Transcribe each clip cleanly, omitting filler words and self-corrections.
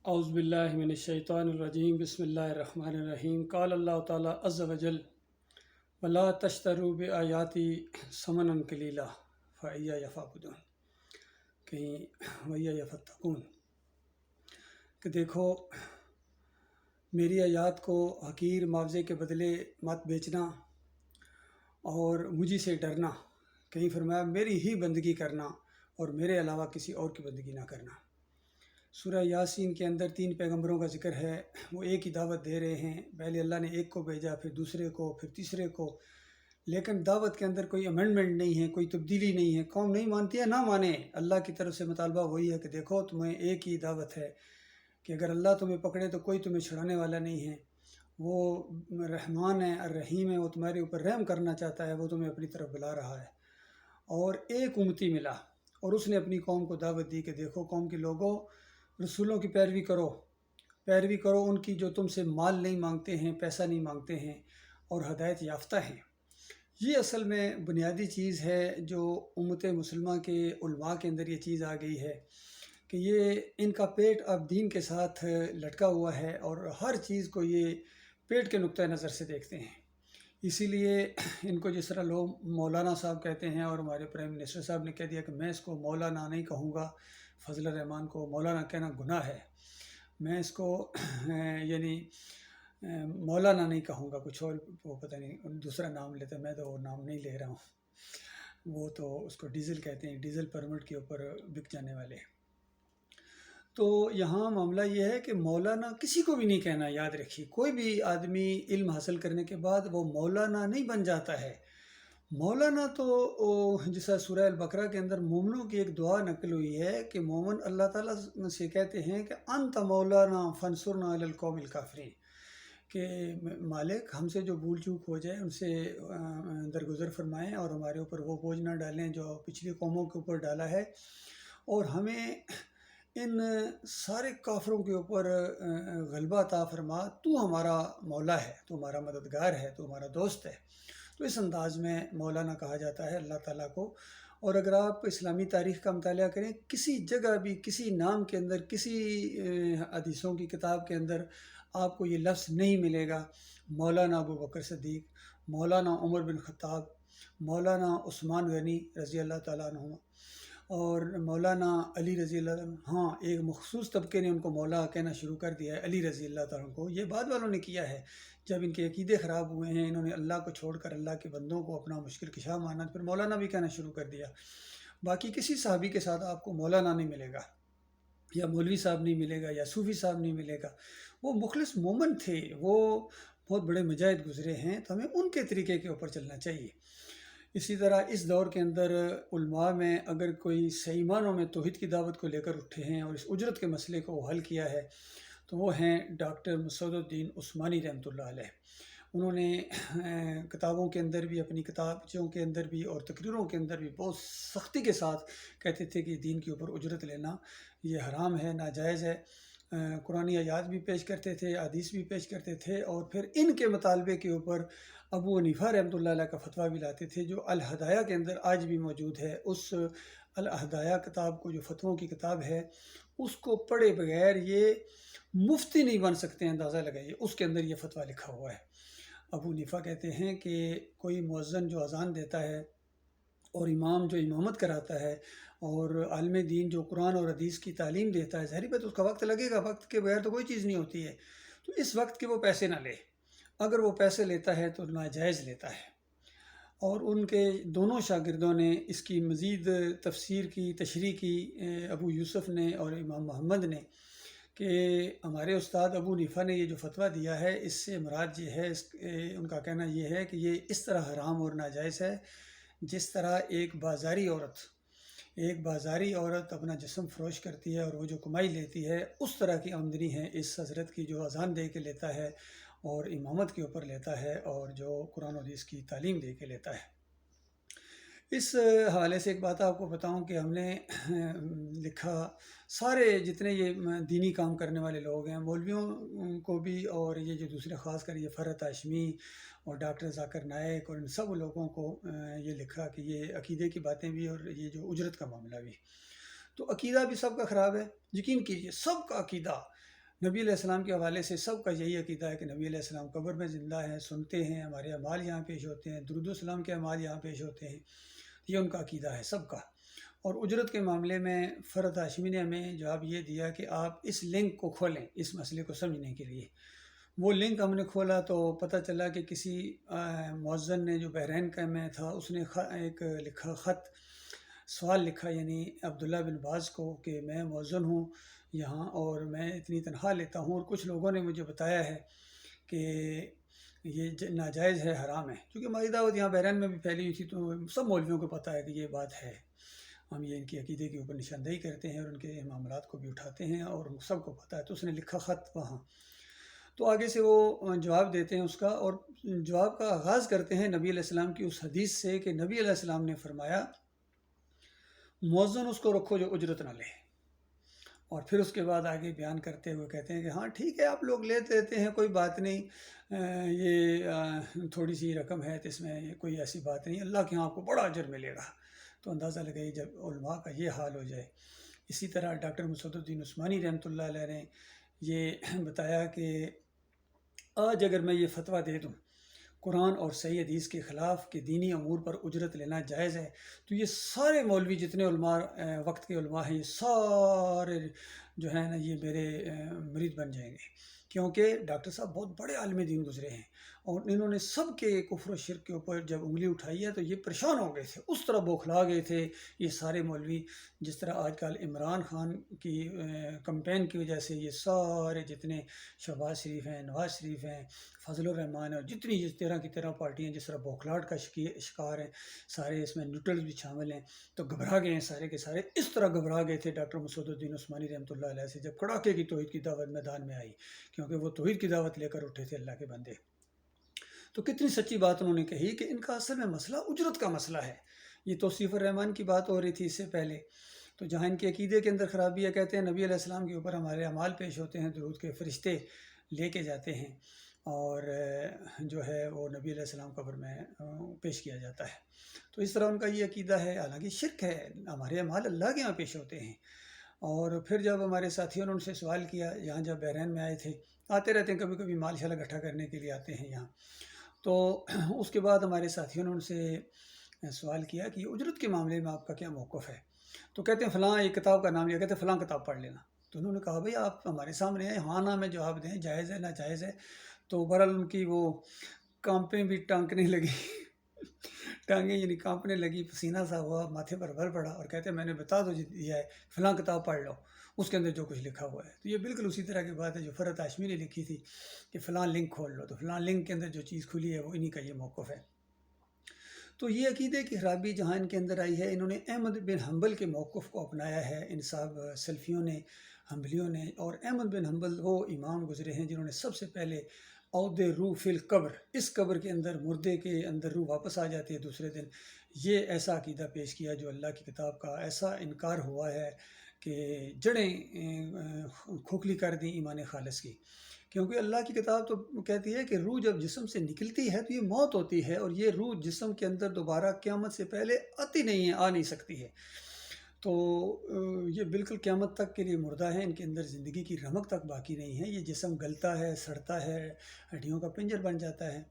اعوذ باللہ من الشیطان الرجیم بسم اللہ الرحمن الرحیم قال اللہ تعالیٰ عز وجل ولا تشتروا بآیاتی ثمنا قلیلا فإیایا فاعبدون، کہیں وإیایا فاتقون، کہ دیکھو میری آیات کو حقیر معاوضے کے بدلے مت بیچنا اور مجھے سے ڈرنا، کہیں فرمایا میری ہی بندگی کرنا اور میرے علاوہ کسی اور کی بندگی نہ کرنا۔ سورہ یاسین کے اندر 3 پیغمبروں کا ذکر ہے، وہ ایک ہی دعوت دے رہے ہیں، پہلے اللہ نے ایک کو بھیجا، پھر دوسرے کو، پھر تیسرے کو، لیکن دعوت کے اندر کوئی امینڈمنٹ نہیں ہے، کوئی تبدیلی نہیں ہے، قوم نہیں مانتی ہے، نہ مانے۔ اللہ کی طرف سے مطالبہ وہی ہے کہ دیکھو تمہیں ایک ہی دعوت ہے کہ اگر اللہ تمہیں پکڑے تو کوئی تمہیں چھڑانے والا نہیں ہے، وہ رحمان ہے، الرحیم ہے، وہ تمہارے اوپر رحم کرنا چاہتا ہے، وہ تمہیں اپنی طرف بلا رہا ہے۔ اور ایک امتی ملا اور اس نے اپنی قوم کو دعوت دی کہ دیکھو قوم کے لوگوں، رسولوں کی پیروی کرو ان کی جو تم سے مال نہیں مانگتے ہیں، پیسہ نہیں مانگتے ہیں اور ہدایت یافتہ ہیں۔ یہ اصل میں بنیادی چیز ہے جو امت مسلمہ کے علماء کے اندر یہ چیز آ گئی ہے کہ یہ ان کا پیٹ اب دین کے ساتھ لٹکا ہوا ہے اور ہر چیز کو یہ پیٹ کے نقطہ نظر سے دیکھتے ہیں۔ اسی لیے ان کو جس طرح لوگ مولانا صاحب کہتے ہیں، اور ہمارے پرائم منسٹر صاحب نے کہہ دیا کہ میں اس کو مولانا نہیں کہوں گا، فضل الرحمان کو مولانا کہنا گناہ ہے، میں اس کو یعنی مولانا نہیں کہوں گا، کچھ اور وہ پتہ نہیں دوسرا نام لیتا ہے، میں تو وہ نام نہیں لے رہا ہوں، وہ تو اس کو ڈیزل کہتے ہیں، ڈیزل پرمٹ کے اوپر بک جانے والے۔ تو یہاں معاملہ یہ ہے کہ مولانا کسی کو بھی نہیں کہنا، یاد رکھیے، کوئی بھی آدمی علم حاصل کرنے کے بعد وہ مولانا نہیں بن جاتا ہے۔ مولانا تو جیسا سورہ البقرہ کے اندر مومنوں کی ایک دعا نقل ہوئی ہے کہ مومن اللہ تعالیٰ سے کہتے ہیں کہ انت مولانا فانصرنا علی القوم الکافرین، کہ مالک ہم سے جو بھول چوک ہو جائے ان سے درگزر فرمائیں اور ہمارے اوپر وہ بوجھ نہ ڈالیں جو پچھلی قوموں کے اوپر ڈالا ہے، اور ہمیں ان سارے کافروں کے اوپر غلبہ عطا فرما، تو ہمارا مولا ہے، تو ہمارا مددگار ہے، تو ہمارا دوست ہے۔ تو اس انداز میں مولانا کہا جاتا ہے اللہ تعالیٰ کو۔ اور اگر آپ اسلامی تاریخ کا مطالعہ کریں، کسی جگہ بھی کسی نام کے اندر، کسی حدیثوں کی کتاب کے اندر آپ کو یہ لفظ نہیں ملے گا مولانا ابو بکر صدیق، مولانا عمر بن خطاب، مولانا عثمان غنی رضی اللہ تعالیٰ عنہ، اور مولانا علی رضی اللہ عنہ۔ ہاں، ایک مخصوص طبقے نے ان کو مولا کہنا شروع کر دیا ہے، علی رضی اللہ تعالیٰ عنہ کو۔ یہ بعد والوں نے کیا ہے، جب ان کے عقیدے خراب ہوئے ہیں، انہوں نے اللہ کو چھوڑ کر اللہ کے بندوں کو اپنا مشکل کشا مانا، پھر مولانا بھی کہنا شروع کر دیا۔ باقی کسی صحابی کے ساتھ آپ کو مولانا نہیں ملے گا، یا مولوی صاحب نہیں ملے گا، یا صوفی صاحب نہیں ملے گا۔ وہ مخلص مومن تھے، وہ بہت بڑے مجاہد گزرے ہیں، تو ہمیں ان کے طریقے کے اوپر چلنا چاہیے۔ اسی طرح اس دور کے اندر علماء میں اگر کوئی صحیح معنوں میں توحید کی دعوت کو لے کر اٹھے ہیں اور اس اجرت کے مسئلے کو حل کیا ہے، تو وہ ہیں ڈاکٹر مسعود الدین عثمانی رحمۃ اللہ علیہ۔ انہوں نے کتابوں کے اندر بھی، اپنی کتابوں کے اندر بھی اور تقریروں کے اندر بھی بہت سختی کے ساتھ کہتے تھے کہ دین کے اوپر اجرت لینا یہ حرام ہے، ناجائز ہے۔ قرآن آیات بھی پیش کرتے تھے، حدیث بھی پیش کرتے تھے، اور پھر ان کے مطالبے کے اوپر ابو حنیفہ رحمۃ اللہ علیہ کا فتویٰ بھی لاتے تھے، جو الہدایہ کے اندر آج بھی موجود ہے۔ اس الہدایہ کتاب کو، جو فتووں کی کتاب ہے، اس کو پڑھے بغیر یہ مفتی نہیں بن سکتے، اندازہ لگائیے، اس کے اندر یہ فتویٰ لکھا ہوا ہے۔ ابو حنیفہ کہتے ہیں کہ کوئی مؤذن جو اذان دیتا ہے اور امام جو امامت کراتا ہے اور عالم دین جو قرآن اور حدیث کی تعلیم دیتا ہے، ظاہری بات اس کا وقت لگے گا، وقت کے بغیر تو کوئی چیز نہیں ہوتی ہے، تو اس وقت کے وہ پیسے نہ لے، اگر وہ پیسے لیتا ہے تو ناجائز لیتا ہے۔ اور ان کے دونوں شاگردوں نے اس کی مزید تفسیر کی، تشریح کی، ابو یوسف نے اور امام محمد نے، کہ ہمارے استاد ابو حنیفہ نے یہ جو فتویٰ دیا ہے، اس سے مراد یہ ہے، ان کا کہنا یہ ہے کہ یہ اس طرح حرام اور ناجائز ہے جس طرح ایک بازاری عورت اپنا جسم فروش کرتی ہے اور وہ جو کمائی لیتی ہے، اس طرح کی آمدنی ہے اس حضرت کی جو اذان دے کے لیتا ہے اور امامت کے اوپر لیتا ہے اور جو قرآن و حدیث کی تعلیم دے کے لیتا ہے۔ اس حوالے سے ایک بات آپ کو بتاؤں کہ ہم نے لکھا، سارے جتنے یہ دینی کام کرنے والے لوگ ہیں، مولویوں کو بھی، اور یہ جو دوسرے خاص کر یہ فرحت ہاشمی اور ڈاکٹر ذاکر نائک اور ان سب لوگوں کو یہ لکھا کہ یہ عقیدے کی باتیں بھی اور یہ جو اجرت کا معاملہ بھی، تو عقیدہ بھی سب کا خراب ہے، یقین کیجئے سب کا عقیدہ نبی علیہ السلام کے حوالے سے سب کا یہی عقیدہ ہے کہ نبی علیہ السلام قبر میں زندہ ہیں، سنتے ہیں، ہمارے اعمال یہاں پیش ہوتے ہیں، درود و السلام کے اعمال یہاں پیش ہوتے ہیں، یہ ان کا عقیدہ ہے سب کا۔ اور اجرت کے معاملے میں فرد ہاشمی نے ہمیں جواب یہ دیا کہ آپ اس لنک کو کھولیں اس مسئلے کو سمجھنے کے لیے۔ وہ لنک ہم نے کھولا تو پتہ چلا کہ کسی مؤذن نے جو بحرین کا میں تھا اس نے ایک لکھا خط، سوال لکھا یعنی عبداللہ بن باز کو کہ میں مؤذن ہوں یہاں اور میں اتنی تنخواہ لیتا ہوں اور کچھ لوگوں نے مجھے بتایا ہے کہ یہ ناجائز ہے، حرام ہے، کیونکہ ہماری دعوت یہاں بحرین میں بھی پھیلی ہوئی تھی تو سب مولویوں کو پتہ ہے کہ یہ بات ہے، ہم یہ ان کی عقیدے کے اوپر نشاندہی کرتے ہیں اور ان کے معاملات کو بھی اٹھاتے ہیں اور سب کو پتہ ہے۔ تو اس نے لکھا خط وہاں، تو آگے سے وہ جواب دیتے ہیں اس کا، اور جواب کا آغاز کرتے ہیں نبی علیہ السلام کی اس حدیث سے کہ نبی علیہ السلام نے فرمایا مؤذن اس کو رکھو جو اجرت نہ لے، اور پھر اس کے بعد آگے بیان کرتے ہوئے کہتے ہیں کہ ہاں ٹھیک ہے آپ لوگ لیتے ہیں، کوئی بات نہیں، یہ تھوڑی سی رقم ہے تو اس میں کوئی ایسی بات نہیں، اللہ کے ہاں آپ کو بڑا اجر ملے گا۔ تو اندازہ لگائی جب علماء کا یہ حال ہو جائے۔ اسی طرح ڈاکٹر مسعد الدین عثمانی رحمۃ اللہ علیہ نے یہ بتایا کہ آج اگر میں یہ فتویٰ دے دوں قرآن اور صحیح حدیث کے خلاف کہ دینی امور پر اجرت لینا جائز ہے، تو یہ سارے مولوی جتنے علماء وقت کے علماء ہیں، یہ سارے جو ہیں نا یہ میرے مرید بن جائیں گے، کیونکہ ڈاکٹر صاحب بہت بڑے عالم دین گزرے ہیں اور انہوں نے سب کے کفر و شرک کے اوپر جب انگلی اٹھائی ہے تو یہ پریشان ہو گئے تھے، اس طرح بوکھلا گئے تھے یہ سارے مولوی، جس طرح آج کل عمران خان کی کمپین کی وجہ سے یہ سارے جتنے شہباز شریف ہیں، نواز شریف ہیں، فضل الرحمان اور جتنی جس طرح کی طرح پارٹیاں جس طرح بوکھلاہٹ کا شکار ہیں، سارے اس میں نیوٹرلز بھی شامل ہیں، تو گھبرا گئے ہیں سارے کے سارے، اس طرح گھبرا گئے تھے ڈاکٹر مسعود الدین عثمانی رحمۃ اللہ علیہ سے جب کڑاکے کی توحید کی دعوت میدان میں آئی، کیونکہ وہ توحید کی دعوت لے کر اٹھے تھے اللہ کے بندے۔ تو کتنی سچی بات انہوں نے کہی کہ ان کا اصل میں مسئلہ اجرت کا مسئلہ ہے۔ یہ توصیف الرحمان کی بات ہو رہی تھی اس سے پہلے، تو جہاں ان کے عقیدے کے اندر خرابی ہے، کہتے ہیں نبی علیہ السلام کے اوپر ہمارے اعمال پیش ہوتے ہیں، درود کے فرشتے لے کے جاتے ہیں اور جو ہے وہ نبی علیہ السلام قبر میں پیش کیا جاتا ہے۔ تو اس طرح ان کا یہ عقیدہ ہے، حالانکہ شرک ہے، ہمارے اعمال اللہ کے یہاں پیش ہوتے ہیں۔ اور پھر جب ہمارے ساتھیوں نے ان سے سوال کیا، یہاں جب بحرین میں آئے تھے، آتے رہتے ہیں کبھی کبھی مال شال اکٹھا کرنے کے لیے آتے ہیں یہاں، تو اس کے بعد ہمارے ساتھیوں نے ان سے سوال کیا کہ اجرت کے معاملے میں آپ کا کیا موقف ہے؟ تو کہتے ہیں فلاں ایک کتاب کا نام لیا، کہتے ہیں فلاں کتاب پڑھ لینا۔ تو انہوں نے کہا بھئی آپ ہمارے سامنے ہیں، ہاں نہ میں جواب دیں، جائز ہے ناجائز ہے۔ تو بہرحال ان کی وہ کانپیں بھی ٹانکنے لگی ٹانگیں یعنی کانپنے لگی، پسینہ سا ہوا، ماتھے پر بھر پڑا، اور کہتے ہیں میں نے بتا دو دیا ہے، فلاں کتاب پڑھ لو، اس کے اندر جو کچھ لکھا ہوا ہے۔ تو یہ بالکل اسی طرح کی بات ہے جو فرحت ہاشمی نے لکھی تھی کہ فلاں لنک کھول لو، تو فلاں لنک کے اندر جو چیز کھلی ہے وہ انہی کا یہ موقف ہے۔ تو یہ عقیدے کی خرابی جہاں ان کے اندر آئی ہے، انہوں نے احمد بن حنبل کے موقف کو اپنایا ہے، ان صاحب سلفیوں نے، حنبلیوں نے۔ اور احمد بن حنبل وہ امام گزرے ہیں جنہوں نے سب سے پہلے عود روح فی القبر، اس قبر کے اندر مردے کے اندر روح واپس آ جاتی ہے دوسرے دن، یہ ایسا عقیدہ پیش کیا جو اللہ کی کتاب کا ایسا انکار ہوا ہے کہ جڑیں کھوکھلی کر دیں ایمان خالص کی، کیونکہ اللہ کی کتاب تو کہتی ہے کہ روح جب جسم سے نکلتی ہے تو یہ موت ہوتی ہے، اور یہ روح جسم کے اندر دوبارہ قیامت سے پہلے آتی نہیں ہے، آ نہیں سکتی ہے، تو یہ بالکل قیامت تک کے لیے مردہ ہیں، ان کے اندر زندگی کی رمق تک باقی نہیں ہے، یہ جسم گلتا ہے، سڑتا ہے، ہڈیوں کا پنجر بن جاتا ہے۔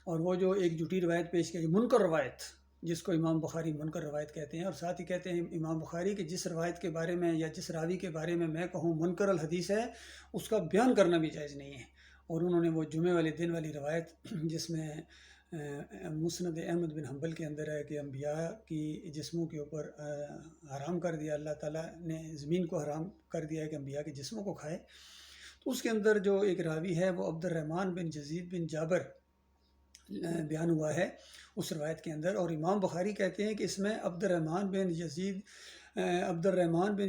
اور وہ جو ایک جھوٹی روایت پیش کی، منکر روایت، جس کو امام بخاری منکر روایت کہتے ہیں، اور ساتھ ہی کہتے ہیں امام بخاری کہ جس روایت کے بارے میں یا جس راوی کے بارے میں کہوں منکر الحدیث ہے، اس کا بیان کرنا بھی جائز نہیں ہے۔ اور انہوں نے وہ جمعے والے دن والی روایت جس میں مسند احمد بن حنبل کے اندر ہے کہ انبیاء کی جسموں کے اوپر حرام کر دیا، اللہ تعالیٰ نے زمین کو حرام کر دیا ہے کہ انبیاء کے جسموں کو کھائے، تو اس کے اندر جو ایک راوی ہے وہ عبد الرحمن بن یزید بن جابر بیان ہوا ہے اس روایت کے اندر، اور امام بخاری کہتے ہیں کہ اس میں عبد الرحمن بن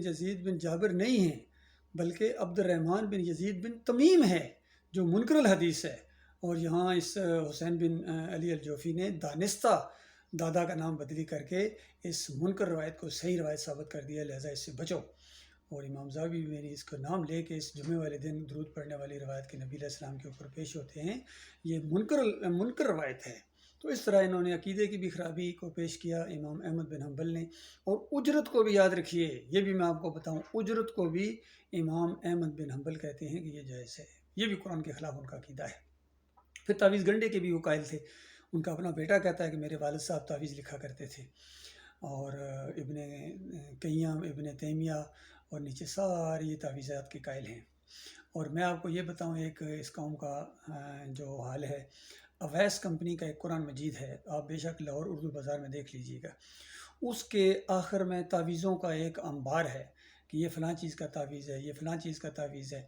یزید بن جابر نہیں ہیں، بلکہ عبد الرحمن بن یزید بن تمیم ہے جو منکر الحدیث ہے۔ اور یہاں اس حسین بن علی الجوفی نے دانستہ دادا کا نام بدلی کر کے اس منکر روایت کو صحیح روایت ثابت کر دیا، لہذا اس سے بچو۔ اور امام زاوی بھی میری اس کا نام لے کے اس جمعے والے دن درود پڑھنے والی روایت کے نبی علیہ السلام کے اوپر پیش ہوتے ہیں، یہ منکر روایت ہے۔ تو اس طرح انہوں نے عقیدے کی بھی خرابی کو پیش کیا امام احمد بن حنبل نے، اور اجرت کو بھی یاد رکھیے، یہ بھی میں آپ کو بتاؤں، اجرت کو بھی امام احمد بن حنبل کہتے ہیں کہ یہ جائز ہے، یہ بھی قرآن کے خلاف ان کا عقیدہ ہے۔ پھر تعویذ گنڈے کے بھی وہ قائل تھے، ان کا اپنا بیٹا کہتا ہے کہ میرے والد صاحب تعویذ لکھا کرتے تھے، اور ابن قیم، ابن تیمیہ اور نیچے ساری یہ تعویذات کے قائل ہیں۔ اور میں آپ کو یہ بتاؤں، ایک اس قوم کا جو حال ہے، اویس کمپنی کا ایک قرآن مجید ہے، آپ بے شک لاہور اردو بازار میں دیکھ لیجئے گا، اس کے آخر میں تعویذوں کا ایک انبار ہے کہ یہ فلاں چیز کا تعویذ ہے، یہ فلاں چیز کا تعویذ ہے،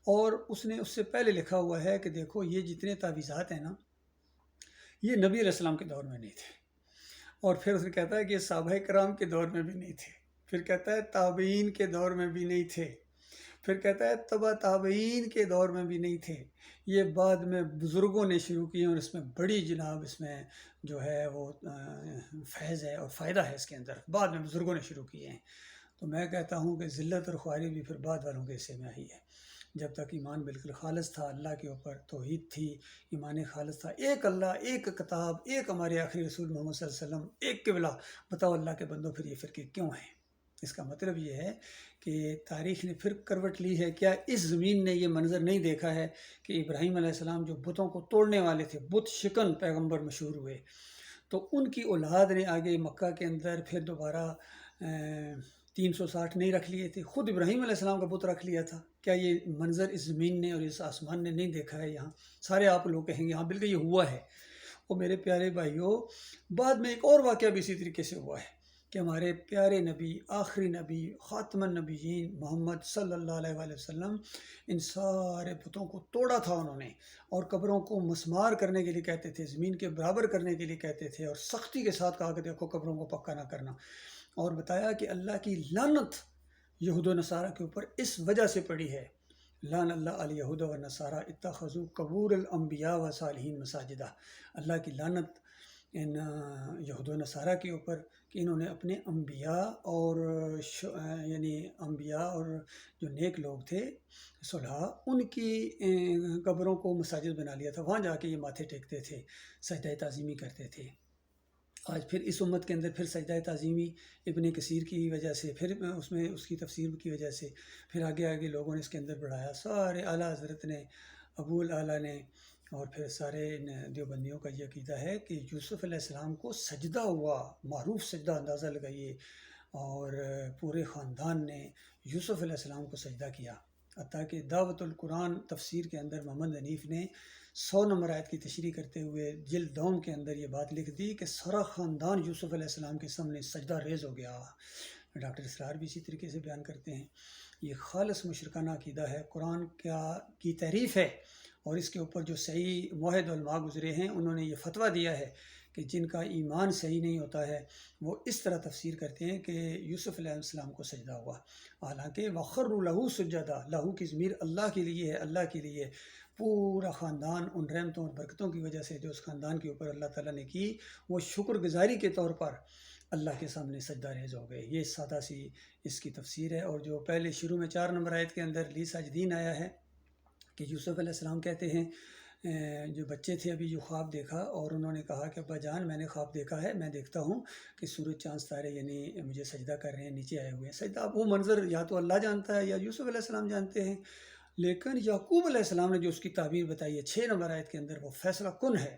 اور اس نے اس سے پہلے لکھا ہوا ہے کہ دیکھو یہ جتنے تعویذات ہیں نا، یہ نبی علیہ السلام کے دور میں نہیں تھے، اور پھر اس نے کہتا ہے کہ یہ صحابہ کرام کے دور میں بھی نہیں تھے، پھر کہتا ہے تابعین کے دور میں بھی نہیں تھے، پھر کہتا ہے تبع تابعین کے دور میں بھی نہیں تھے، یہ بعد میں بزرگوں نے شروع کیے، اور اس میں بڑی جناب اس میں جو ہے وہ فیض ہے اور فائدہ ہے اس کے اندر، بعد میں بزرگوں نے شروع کیے ہیں۔ تو میں کہتا ہوں کہ ذلت اور خواری بھی پھر بعد والوں کے حصے میں آئی ہے، جب تک ایمان بالکل خالص تھا اللہ کے اوپر، توحید تھی، ایمان خالص تھا، ایک اللہ، ایک کتاب، ایک ہمارے آخری رسول محمد صلی اللہ علیہ وسلم، ایک قبلہ، بتاؤ اللہ کے بندوں پھر یہ فرقے کیوں ہیں؟ اس کا مطلب یہ ہے کہ تاریخ نے پھر کروٹ لی ہے۔ کیا اس زمین نے یہ منظر نہیں دیکھا ہے کہ ابراہیم علیہ السلام جو بتوں کو توڑنے والے تھے، بت شکن پیغمبر مشہور ہوئے، تو ان کی اولاد نے آگے مکہ کے اندر پھر دوبارہ 360 نہیں رکھ لیے تھے، خود ابراہیم علیہ السلام کا بت رکھ لیا تھا۔ کیا یہ منظر اس زمین نے اور اس آسمان نے نہیں دیکھا ہے؟ یہاں سارے آپ لوگ کہیں گے ہاں بالکل یہ ہوا ہے۔ اور میرے پیارے بھائیوں، بعد میں ایک اور واقعہ بھی اسی طریقے سے ہوا ہے کہ ہمارے پیارے نبی، آخری نبی، خاتم النبیین محمد صلی اللہ علیہ وآلہ وسلم، ان سارے بتوں کو توڑا تھا انہوں نے، اور قبروں کو مسمار کرنے کے لیے کہتے تھے، زمین کے برابر کرنے کے لیے کہتے تھے، اور سختی کے ساتھ کہا کہ دیکھو قبروں کو پکا نہ کرنا، اور بتایا کہ اللہ کی لعنت یہود و نصارہ کے اوپر اس وجہ سے پڑی ہے، لعن اللہ علی یہود و نصارہ اتخذوا قبور الانبیاء و صالحین مساجدہ، اللہ کی لعنت ان یہود و نصارہ کے اوپر کہ انہوں نے اپنے انبیاء اور یعنی انبیاء اور جو نیک لوگ تھے صلحاء، ان کی قبروں کو مساجد بنا لیا تھا، وہاں جا کے یہ ماتھے ٹیکتے تھے، سجدہ تعظیمی کرتے تھے۔ آج پھر اس امت کے اندر پھر سجدہ تعظیمی ابن کثیر کی وجہ سے، پھر اس میں اس کی تفسیر کی وجہ سے پھر آگے آگے لوگوں نے اس کے اندر بڑھایا، سارے اعلیٰ حضرت نے، ابو الاعلیٰ نے، اور پھر سارے دیوبندیوں کا یہ عقیدہ ہے کہ یوسف علیہ السلام کو سجدہ ہوا، معروف سجدہ اندازہ لگائیے، اور پورے خاندان نے یوسف علیہ السلام کو سجدہ کیا، حتیٰ کہ دعوت القرآن تفسیر کے اندر محمد حنیف نے 100 نمبر آیت کی تشریح کرتے ہوئے جلد دوم کے اندر یہ بات لکھ دی کہ سارا خاندان یوسف علیہ السلام کے سامنے سجدہ ریز ہو گیا۔ ڈاکٹر اسرار بھی اسی طریقے سے بیان کرتے ہیں، یہ خالص مشرکانہ عقیدہ ہے، قرآن کی تعریف ہے، اور اس کے اوپر جو صحیح موحد علماء گزرے ہیں انہوں نے یہ فتویٰ دیا ہے کہ جن کا ایمان صحیح نہیں ہوتا ہے وہ اس طرح تفسیر کرتے ہیں کہ یوسف علیہ السلام کو سجدہ ہوا، حالانکہ وَخَرُّوا لَهُ سُجَّدًا، لہو کی ضمیر اللہ کے لیے ہے، اللہ کے لیے، پورا خاندان ان رحمتوں اور برکتوں کی وجہ سے جو اس خاندان کے اوپر اللہ تعالیٰ نے کی، وہ شکر گزاری کے طور پر اللہ کے سامنے سجدہ ریز ہو گئے۔ یہ سادہ سی اس کی تفسیر ہے، اور جو پہلے شروع میں 4 نمبر آیت کے اندر لی ساجدین آیا ہے کہ یوسف علیہ السلام کہتے ہیں جو بچے تھے ابھی جو خواب دیکھا، اور انہوں نے کہا کہ ابا جان میں نے خواب دیکھا ہے، میں دیکھتا ہوں کہ سورج چاند ستارے یعنی مجھے سجدہ کر رہے ہیں، نیچے آئے ہوئے ہیں سجدہ۔ اب وہ منظر یا تو اللہ جانتا ہے یا یوسف علیہ السلام جانتے ہیں، لیکن یعقوب علیہ السلام نے جو اس کی تعبیر بتائی ہے 6 نمبر آیت کے اندر، وہ فیصلہ کن ہے۔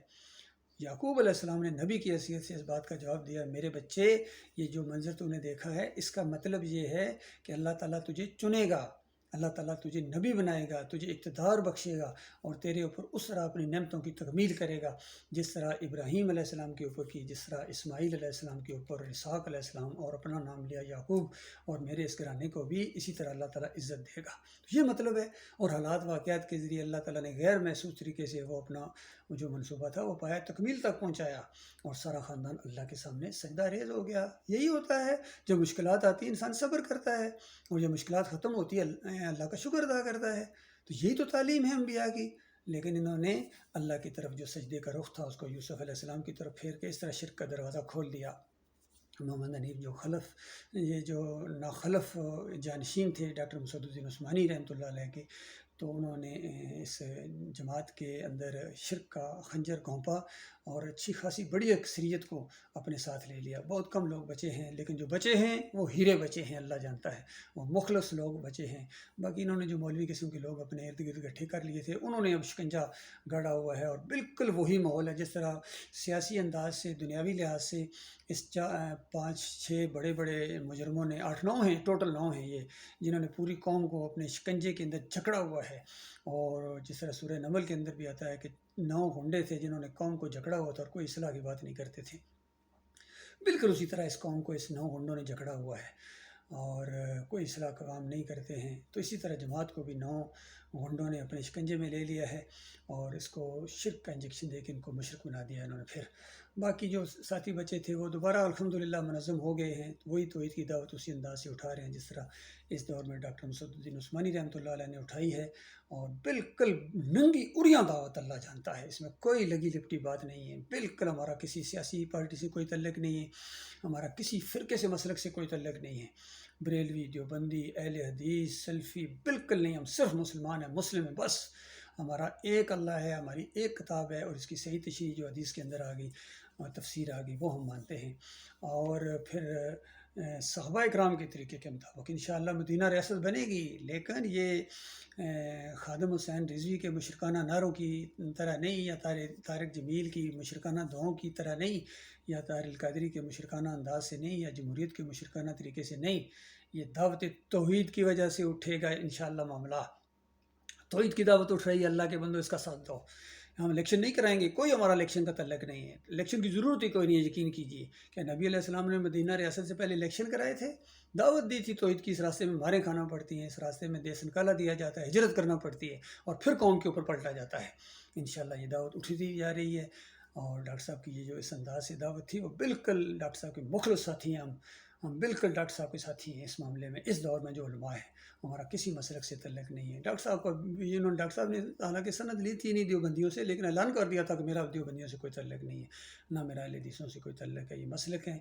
یعقوب علیہ السلام نے نبی کی حیثیت سے اس بات کا جواب دیا، میرے بچے یہ جو منظر تو نے دیکھا ہے اس کا مطلب یہ ہے کہ اللہ تعالیٰ تجھے چنے گا، اللہ تعالیٰ تجھے نبی بنائے گا، تجھے اقتدار بخشے گا، اور تیرے اوپر اس طرح اپنی نعمتوں کی تکمیل کرے گا جس طرح ابراہیم علیہ السلام کے اوپر کی، جس طرح اسماعیل علیہ السلام کے اوپر، اسحاق علیہ السلام، اور اپنا نام لیا یعقوب، اور میرے اس گھرانے کو بھی اسی طرح اللہ تعالیٰ عزت دے گا۔ تو یہ مطلب ہے، اور حالات واقعات کے ذریعے اللہ تعالیٰ نے غیر محسوس طریقے سے وہ اپنا جو منصوبہ تھا وہ پایا، تکمیل تک پہنچایا، اور سارا خاندان اللہ کے سامنے سجدہ ریز ہو گیا۔ یہی ہوتا ہے، جب مشکلات آتی ہیں انسان صبر کرتا ہے، اور جب مشکلات ختم ہوتی ہے اللہ کا شکر ادا کرتا ہے۔ تو یہی تو تعلیم ہے انبیاء کی، لیکن انہوں نے اللہ کی طرف جو سجدے کا رخ تھا اس کو یوسف علیہ السلام کی طرف پھیر کے اس طرح شرک کا دروازہ کھول دیا۔ محمد حنیف یہ جو ناخلف جانشین تھے ڈاکٹر مسعود الدین عثمانی رحمۃ اللہ علیہ کے، تو انہوں نے اس جماعت کے اندر شرک کا خنجر گھونپا اور اچھی خاصی بڑی اکثریت کو اپنے ساتھ لے لیا. بہت کم لوگ بچے ہیں، لیکن جو بچے ہیں وہ ہیرے بچے ہیں، اللہ جانتا ہے، وہ مخلص لوگ بچے ہیں. باقی انہوں نے جو مولوی قسم کے لوگ اپنے ارد گرد اکٹھے کر لیے تھے، انہوں نے اب شکنجہ گڑا ہوا ہے، اور بالکل وہی ماحول ہے جس طرح سیاسی انداز سے، دنیاوی لحاظ سے اس 5-6 بڑے بڑے مجرموں نے، 8-9 ہیں، ٹوٹل 9 ہیں یہ، جنہوں نے پوری قوم کو اپنے شکنجے کے اندر جکڑا ہوا ہے. اور جس طرح سورہ نمل کے اندر بھی آتا ہے کہ 9 غنڈے تھے جنہوں نے قوم کو جکڑا ہوا تھا اور کوئی اصلاح کی بات نہیں کرتے تھے. بالکل اسی طرح اس قوم کو اس 9 غنڈوں نے جکڑا ہوا ہے اور کوئی اصلاح کا کام نہیں کرتے ہیں. تو اسی طرح جماعت کو بھی 9 غنڈوں نے اپنے شکنجے میں لے لیا ہے اور اس کو شرک کا انجیکشن دے کے ان کو مشرک بنا دیا انہوں نے. پھر باقی جو ساتھی بچے تھے وہ دوبارہ الحمدللہ منظم ہو گئے ہیں، وہی توحید کی دعوت اسی انداز سے اٹھا رہے ہیں جس طرح اس دور میں ڈاکٹر مسعود الدین عثمانی رحمۃ اللہ علیہ نے اٹھائی ہے. اور بالکل ننگی اڑیاں دعوت اللہ جانتا ہے، اس میں کوئی لگی لپٹی بات نہیں ہے. بالکل ہمارا کسی سیاسی پارٹی سے کوئی تعلق نہیں ہے، ہمارا کسی فرقے سے مسلک سے کوئی تعلق نہیں ہے. بریلوی، دیوبندی، اہل حدیث، سلفی بالکل نہیں، ہم صرف مسلمان ہیں، مسلم ہیں بس. ہمارا ایک اللہ ہے، ہماری ایک کتاب ہے اور اس کی صحیح تشریح جو حدیث کے اندر آ گئی اور تفسیر آ گئی وہ ہم مانتے ہیں. اور پھر صحابہ اکرام کے طریقے کے مطابق انشاءاللہ مدینہ ریاست بنے گی، لیکن یہ خادم حسین رضوی کے مشرکانہ نعروں کی طرح نہیں، یا طارق جمیل کی مشرکانہ دعاؤں کی طرح نہیں، یا طاہر القادری کے مشرکانہ انداز سے نہیں، یا جمہوریت کے مشرکانہ طریقے سے نہیں. یہ دعوت توحید کی وجہ سے اٹھے گا انشاءاللہ معاملہ. توحید کی دعوت اٹھ رہی ہے، اللہ کے بندو اس کا ساتھ دو. ہم الیکشن نہیں کرائیں گے، کوئی ہمارا الیکشن کا تعلق نہیں ہے، الیکشن کی ضرورت ہی کوئی نہیں ہے. یقین کیجیے کہ نبی علیہ السلام نے مدینہ ریاست سے پہلے الیکشن کرائے تھے، دعوت دی تھی توحید کی. اس راستے میں ماریں کھانا پڑتی ہیں، اس راستے میں دیس نکالا دیا جاتا ہے، ہجرت کرنا پڑتی ہے، اور پھر قوم کے اوپر پلٹا جاتا ہے. انشاءاللہ یہ دعوت اٹھتی جا رہی ہے. اور ڈاکٹر صاحب کی یہ جو اس انداز سے دعوت تھی وہ بالکل ڈاکٹر صاحب کے مخلص ساتھی ہیں. ہم بالکل ڈاکٹر صاحب کے ساتھی ہیں اس معاملے میں. اس دور میں جو علماء ہیں ہمارا کسی مسلک سے تعلق نہیں ہے. ڈاکٹر صاحب کو ڈاکٹر صاحب نے حالانکہ سند لی تھی نہیں دیوبندیوں سے، لیکن اعلان کر دیا تھا کہ میرا دیوبندیوں سے کوئی تعلق نہیں ہے، نہ میرا اہل حدیثوں سے کوئی تعلق ہے. یہ مسلک ہیں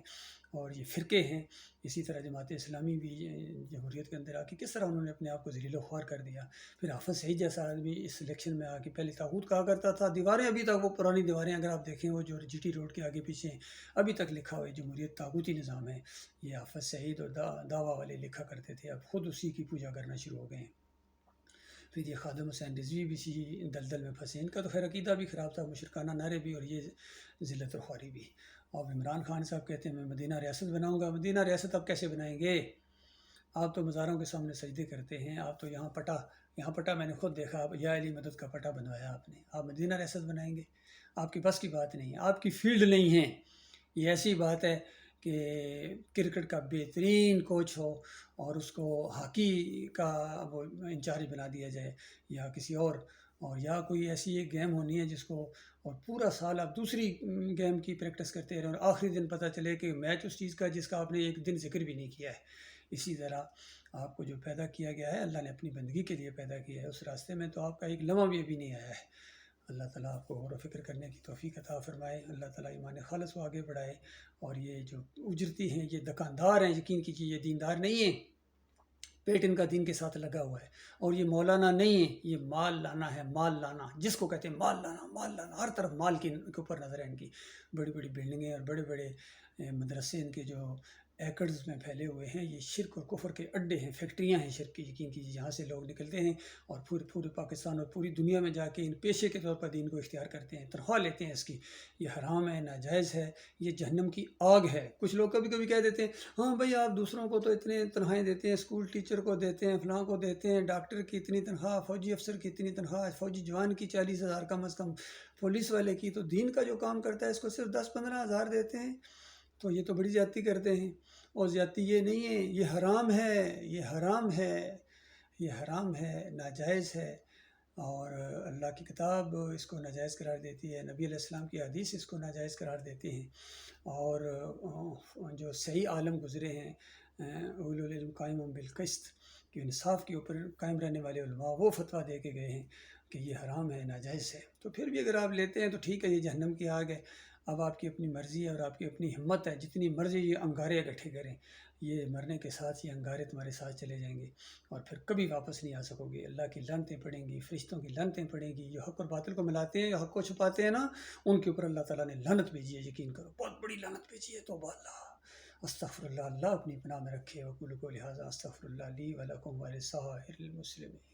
اور یہ فرقے ہیں. اسی طرح جماعت اسلامی بھی جمہوریت کے اندر آ کے کس طرح انہوں نے اپنے آپ کو ذلیل و خوار کر دیا. پھر حافظ سعید جیسا آدمی اس الیکشن میں آ کے پہلے طاغوت کہا کرتا تھا. دیواریں ابھی تک وہ پرانی دیواریں اگر آپ دیکھیں وہ جو جی ٹی روڈ کے آگے پیچھے ہیں ابھی تک لکھا ہوا ہے جمہوریت طاغوتی نظام ہے. یہ حافظ سعید اور دعویٰ والے لکھا کرتے تھے، اب خود اسی کی پوجا کرنا شروع ہو گئے ہیں. پھر یہ خادم حسین رضوی بھی اسی دلدل میں پھنسے. ان کا تو خیر عقیدہ بھی خراب تھا، مشرکانہ نعرے بھی اور یہ ذلت و خواری بھی. اور عمران خان صاحب کہتے ہیں میں مدینہ ریاست بناؤں گا. مدینہ ریاست آپ کیسے بنائیں گے؟ آپ تو مزاروں کے سامنے سجدے کرتے ہیں. آپ تو یہاں پٹا میں نے خود دیکھا، یا علی مدد کا پٹا بنوایا آپ نے. آپ مدینہ ریاست بنائیں گے؟ آپ کے بس کی بات نہیں ہے، آپ کی فیلڈ نہیں ہے. یہ ایسی بات ہے کہ کرکٹ کا بہترین کوچ ہو اور اس کو ہاکی کا وہ انچارج بنا دیا جائے یا کسی اور یا کوئی ایسی ایک گیم ہونی ہے جس کو، اور پورا سال آپ دوسری گیم کی پریکٹس کرتے رہیں اور آخری دن پتہ چلے کہ میچ اس چیز کا جس کا آپ نے ایک دن ذکر بھی نہیں کیا ہے. اسی طرح آپ کو جو پیدا کیا گیا ہے اللہ نے اپنی بندگی کے لیے پیدا کیا ہے، اس راستے میں تو آپ کا ایک لمحہ بھی ابھی نہیں آیا ہے. اللہ تعالیٰ آپ کو غور و فکر کرنے کی توفیق عطا فرمائے. اللہ تعالیٰ ایمان خالص کو آگے بڑھائے. اور یہ جو اجرتی ہیں یہ دکاندار ہیں، یقین کیجیے یہ دیندار نہیں ہیں. پیٹ ان کا دین کے ساتھ لگا ہوا ہے. اور یہ مولانا نہیں ہے، یہ مال لانا ہے، مال لانا جس کو کہتے ہیں، مال لانا ہر طرف مال کے اوپر نظر ہے ان کی. بڑی بڑی بلڈنگیں اور بڑے بڑے مدرسے ان کے جو ایکڑز میں پھیلے ہوئے ہیں، یہ شرک اور کفر کے اڈے ہیں، فیکٹریاں ہیں شرک کی. یقین کیجیے جہاں سے لوگ نکلتے ہیں اور پورے پاکستان اور پوری دنیا میں جا کے ان پیشے کے طور پر دین کو اختیار کرتے ہیں، تنخواہ لیتے ہیں اس کی. یہ حرام ہے، ناجائز ہے، یہ جہنم کی آگ ہے. کچھ لوگ کبھی کبھی کہہ دیتے ہیں ہاں بھائی آپ دوسروں کو تو اتنے تنخواہیں دیتے ہیں، اسکول ٹیچر کو دیتے ہیں، فلاں کو دیتے ہیں، ڈاکٹر کی اتنی تنخواہ، فوجی افسر کی اتنی تنخواہ، فوجی جوان کی 40,000 کم از کم، پولیس والے کی. تو دین کا جو کام کرتا ہے اس کو صرف 10-15 ہزار دیتے ہیں. تو یہ تو بڑی زیادتی کرتے ہیں. اور زیادتی یہ نہیں ہے، یہ حرام ہے، یہ حرام ہے، یہ حرام ہے، ناجائز ہے. اور اللہ کی کتاب اس کو ناجائز قرار دیتی ہے، نبی علیہ السلام کی حدیث اس کو ناجائز قرار دیتے ہیں. اور جو صحیح عالم گزرے ہیں اولو العلم قائم بالقسط، کہ انصاف کے اوپر قائم رہنے والے علماء، وہ فتویٰ دے کے گئے ہیں کہ یہ حرام ہے، ناجائز ہے. تو پھر بھی اگر آپ لیتے ہیں تو ٹھیک ہے، یہ جہنم کی آگ ہے. اب آپ کی اپنی مرضی ہے اور آپ کی اپنی ہمت ہے، جتنی مرضی یہ انگارے اکٹھے کریں. یہ مرنے کے ساتھ یہ انگارے تمہارے ساتھ چلے جائیں گے اور پھر کبھی واپس نہیں آ سکو گے. اللہ کی لعنتیں پڑیں گی، فرشتوں کی لعنتیں پڑیں گی. جو حق اور باطل کو ملاتے ہیں، جو حق کو چھپاتے ہیں نا، ان کے اوپر اللہ تعالیٰ نے لعنت بھیجی ہے. یقین کرو بہت بڑی لعنت بھیجی ہے. توبہ اللہ، استغفر اللہ. اللہ اپنی پناہ میں رکھے. وقول کو لہٰذا استغفر اللہ لی ولکم ولسائر المسلمین.